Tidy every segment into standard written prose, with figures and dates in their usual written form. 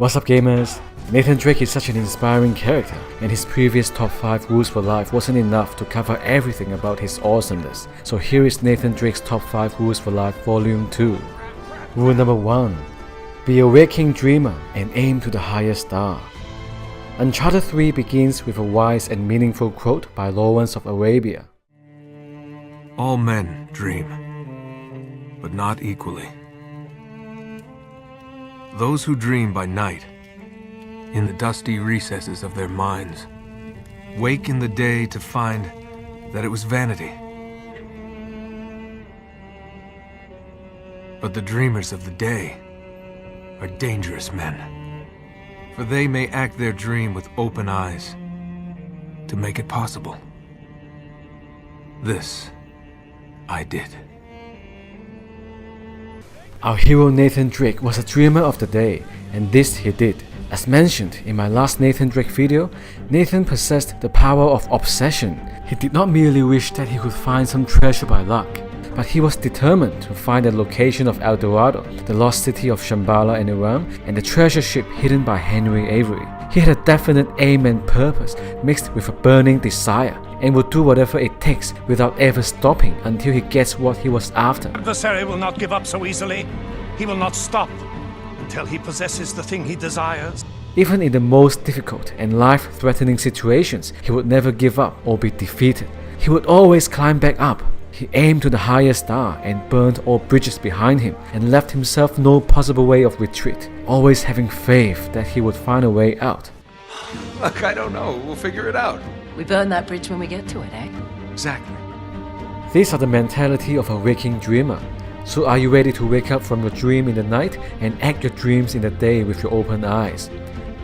What's up gamers? Nathan Drake is such an inspiring character, and his previous top 5 rules for life wasn't enough to cover everything about his awesomeness. So here is Nathan Drake's top 5 rules for life Volume 2. Rule number 1. Be a waking dreamer and aim to the highest star. Uncharted 3 begins with a wise and meaningful quote by Lawrence of Arabia. All men dream, but not equally. Those who dream by night, in the dusty recesses of their minds, wake in the day to find that it was vanity. But the dreamers of the day are dangerous men, for they may act their dream with open eyes to make it possible. This I did. Our hero Nathan Drake was a dreamer of the day, and this he did. As mentioned in my last Nathan Drake video, Nathan possessed the power of obsession. He did not merely wish that he could find some treasure by luck, but he was determined to find the location of El Dorado, the lost city of Shambhala in Iran, and the treasure ship hidden by Henry Avery. He had a definite aim and purpose mixed with a burning desire, and would do whatever it takes without ever stopping until he gets what he was after. The adversary will not give up so easily. He will not stop until he possesses the thing he desires. Even in the most difficult and life-threatening situations, he would never give up or be defeated. He would always climb back up. He aimed to the highest star and burned all bridges behind him and left himself no possible way of retreat, always having faith that he would find a way out. Look, I don't know. We'll figure it out. We burn that bridge when we get to it, eh? Exactly. These are the mentality of a waking dreamer. So are you ready to wake up from your dream in the night and act your dreams in the day with your open eyes?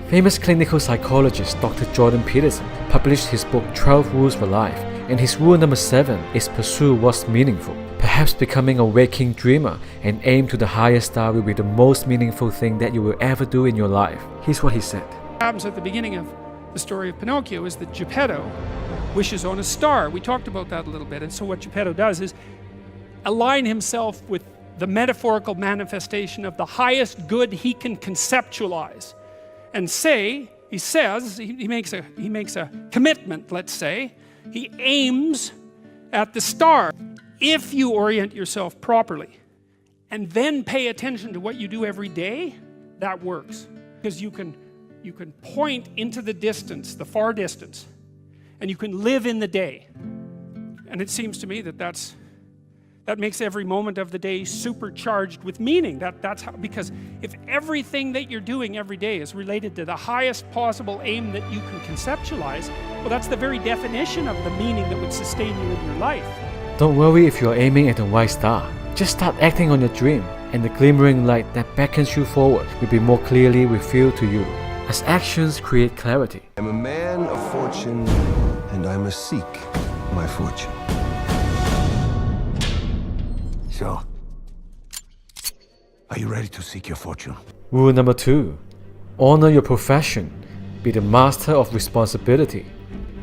Famous clinical psychologist Dr. Jordan Peterson published his book 12 Rules for Life, and his rule number 7 is pursue what's meaningful. Perhaps becoming a waking dreamer and aim to the highest star will be the most meaningful thing that you will ever do in your life. Here's what he said. What happens at the beginning of the story of Pinocchio is that Geppetto wishes on a star. We talked about that a little bit, and so what Geppetto does is align himself with the metaphorical manifestation of the highest good he can conceptualize, and he makes a commitment. Let's say he aims at the star. If you orient yourself properly and then pay attention to what you do every day, that works, because you can point into the distance, the far distance, and you can live in the day. And it seems to me that makes every moment of the day supercharged with meaning. That's how, because if everything that you're doing every day is related to the highest possible aim that you can conceptualize, well, that's the very definition of the meaning that would sustain you in your life. Don't worry if you're aiming at the white star. Just start acting on your dream, and the glimmering light that beckons you forward will be more clearly revealed to you, as actions create clarity. I'm a man of fortune, and I must seek my fortune. So, are you ready to seek your fortune? Rule number 2. Honor your profession. Be the master of responsibility.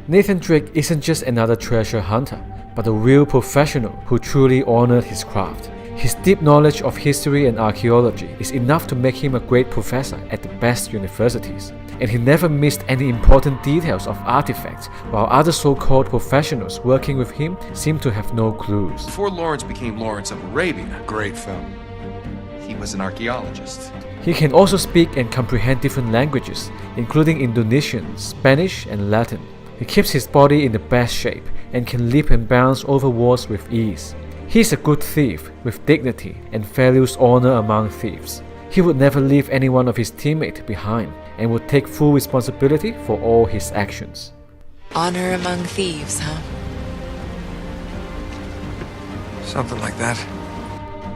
Nathan Drake isn't just another treasure hunter, but a real professional who truly honored his craft. His deep knowledge of history and archaeology is enough to make him a great professor at the best universities. And he never missed any important details of artifacts, while other so-called professionals working with him seem to have no clues. Before Lawrence became Lawrence of Arabia, great film, he was an archaeologist. He can also speak and comprehend different languages, including Indonesian, Spanish, and Latin. He keeps his body in the best shape and can leap and bounce over walls with ease. He is a good thief with dignity and values honor among thieves. He would never leave any one of his teammates behind and would take full responsibility for all his actions. Honor among thieves, huh? Something like that.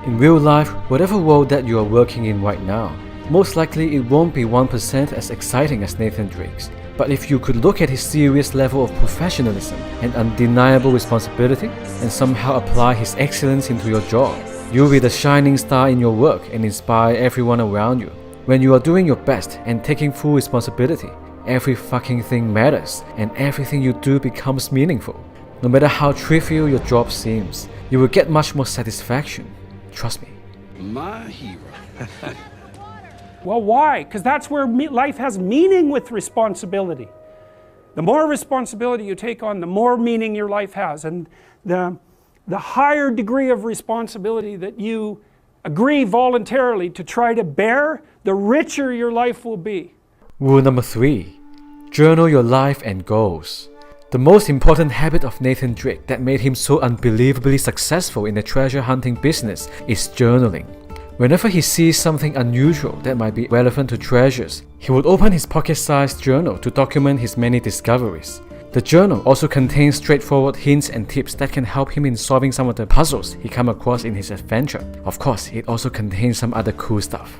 In real life, whatever role that you are working in right now, most likely it won't be 1% as exciting as Nathan Drake's. But if you could look at his serious level of professionalism and undeniable responsibility and somehow apply his excellence into your job, you'll be the shining star in your work and inspire everyone around you. When you are doing your best and taking full responsibility, every fucking thing matters and everything you do becomes meaningful. No matter how trivial your job seems, you will get much more satisfaction. Trust me. My hero. Well, why? Because that's where life has meaning with responsibility. The more responsibility you take on, the more meaning your life has. And the higher degree of responsibility that you agree voluntarily to try to bear, the richer your life will be. Rule number 3. Journal your life and goals. The most important habit of Nathan Drake that made him so unbelievably successful in the treasure hunting business is journaling. Whenever he sees something unusual that might be relevant to treasures, he would open his pocket-sized journal to document his many discoveries. The journal also contains straightforward hints and tips that can help him in solving some of the puzzles he come across in his adventure. Of course, it also contains some other cool stuff.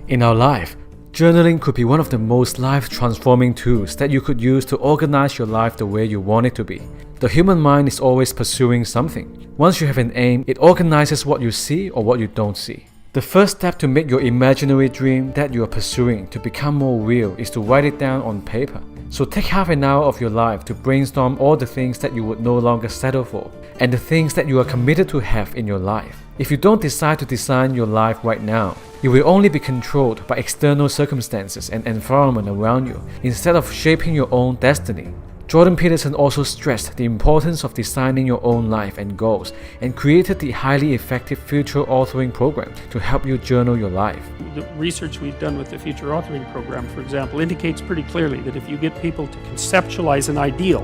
In our life, journaling could be one of the most life-transforming tools that you could use to organize your life the way you want it to be. The human mind is always pursuing something. Once you have an aim, it organizes what you see or what you don't see. The first step to make your imaginary dream that you are pursuing to become more real is to write it down on paper. So take half an hour of your life to brainstorm all the things that you would no longer settle for, and the things that you are committed to have in your life. If you don't decide to design your life right now, you will only be controlled by external circumstances and environment around you, instead of shaping your own destiny. Jordan Peterson also stressed the importance of designing your own life and goals, and created the highly effective future authoring program to help you journal your life. The research we've done with the future authoring program, for example, indicates pretty clearly that if you get people to conceptualize an ideal,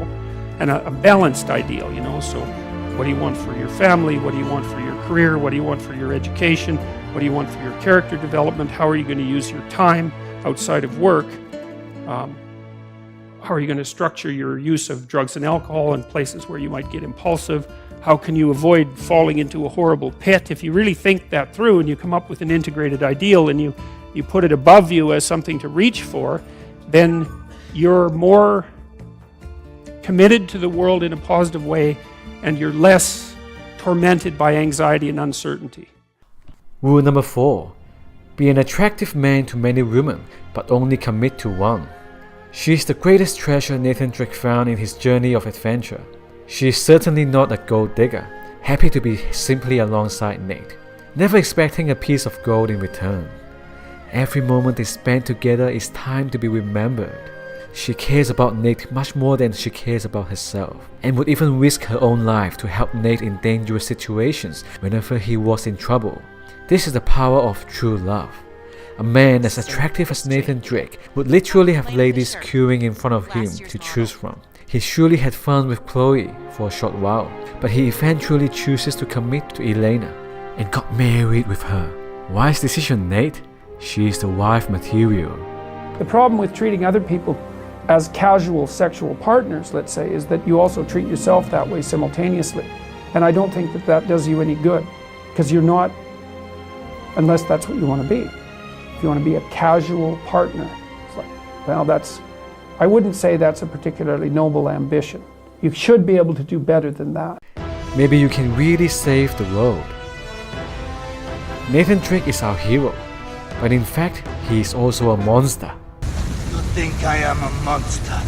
and a balanced ideal, so what do you want for your family, what do you want for your career, what do you want for your education, what do you want for your character development, how are you going to use your time outside of work, how are you going to structure your use of drugs and alcohol in places where you might get impulsive? How can you avoid falling into a horrible pit? If you really think that through and you come up with an integrated ideal and you put it above you as something to reach for, then you're more committed to the world in a positive way, and you're less tormented by anxiety and uncertainty. Rule number 4. Be an attractive man to many women, but only commit to one. She is the greatest treasure Nathan Drake found in his journey of adventure. She is certainly not a gold digger, happy to be simply alongside Nate, never expecting a piece of gold in return. Every moment they spend together is time to be remembered. She cares about Nate much more than she cares about herself, and would even risk her own life to help Nate in dangerous situations whenever he was in trouble. This is the power of true love. A man as attractive as Nathan Drake would literally have ladies queuing in front of him to choose from. He surely had fun with Chloe for a short while, but he eventually chooses to commit to Elena and got married with her. Wise decision, Nate. She is the wife material. The problem with treating other people as casual sexual partners, let's say, is that you also treat yourself that way simultaneously. And I don't think that does you any good, because you're not, unless that's what you want to be. If you want to be a casual partner, it's like, well, I wouldn't say that's a particularly noble ambition. You should be able to do better than that. Maybe you can really save the world. Nathan Drake is our hero, but in fact, he is also a monster. You think I am a monster,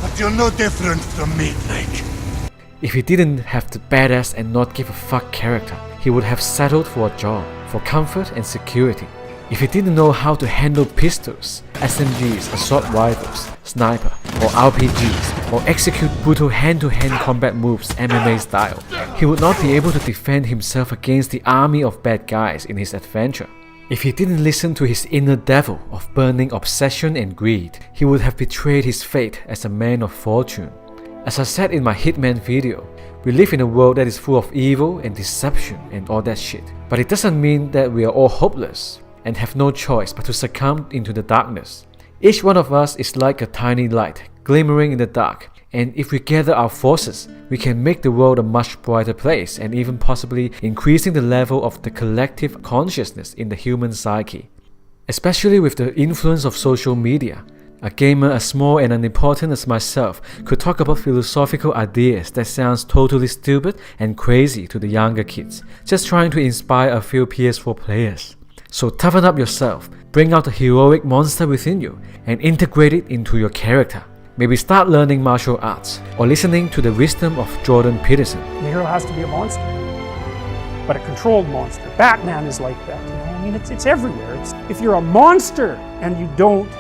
but you're no different from me, Drake. If he didn't have the badass and not give a fuck character, he would have settled for a job, for comfort and security. If he didn't know how to handle pistols, SMGs, assault rifles, sniper, or RPGs, or execute brutal hand-to-hand combat moves MMA style, he would not be able to defend himself against the army of bad guys in his adventure. If he didn't listen to his inner devil of burning obsession and greed, he would have betrayed his fate as a man of fortune. As I said in my Hitman video, we live in a world that is full of evil and deception and all that shit. But it doesn't mean that we are all hopeless and have no choice but to succumb into the darkness. Each one of us is like a tiny light glimmering in the dark, and if we gather our forces, we can make the world a much brighter place, and even possibly increasing the level of the collective consciousness in the human psyche. Especially with the influence of social media, a gamer as small and unimportant as myself could talk about philosophical ideas that sounds totally stupid and crazy to the younger kids, just trying to inspire a few PS4 players. So toughen up yourself, bring out the heroic monster within you, and integrate it into your character. Maybe start learning martial arts, or listening to the wisdom of Jordan Peterson. The hero has to be a monster, but a controlled monster. Batman is like that, I mean, it's everywhere. If you're a monster and you don't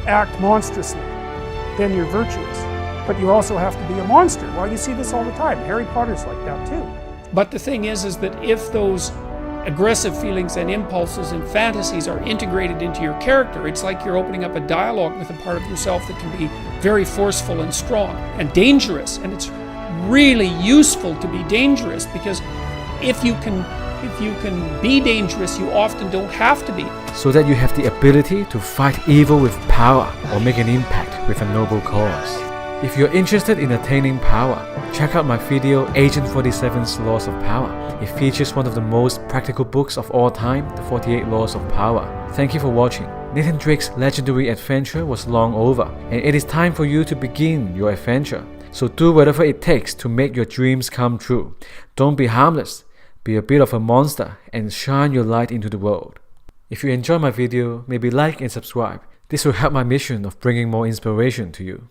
act monstrously, then you're virtuous. But you also have to be a monster. Well, you see this all the time. Harry Potter's like that too. But the thing is that if those aggressive feelings and impulses and fantasies are integrated into your character, it's like you're opening up a dialogue with a part of yourself that can be very forceful and strong and dangerous. And it's really useful to be dangerous, because if you can be dangerous, you often don't have to be. So that you have the ability to fight evil with power or make an impact with a noble cause. If you're interested in attaining power, check out my video Agent 47's Laws of Power. It features one of the most practical books of all time, The 48 Laws of Power. Thank you for watching. Nathan Drake's legendary adventure was long over, and it is time for you to begin your adventure. So do whatever it takes to make your dreams come true. Don't be harmless, be a bit of a monster, and shine your light into the world. If you enjoyed my video, maybe like and subscribe. This will help my mission of bringing more inspiration to you.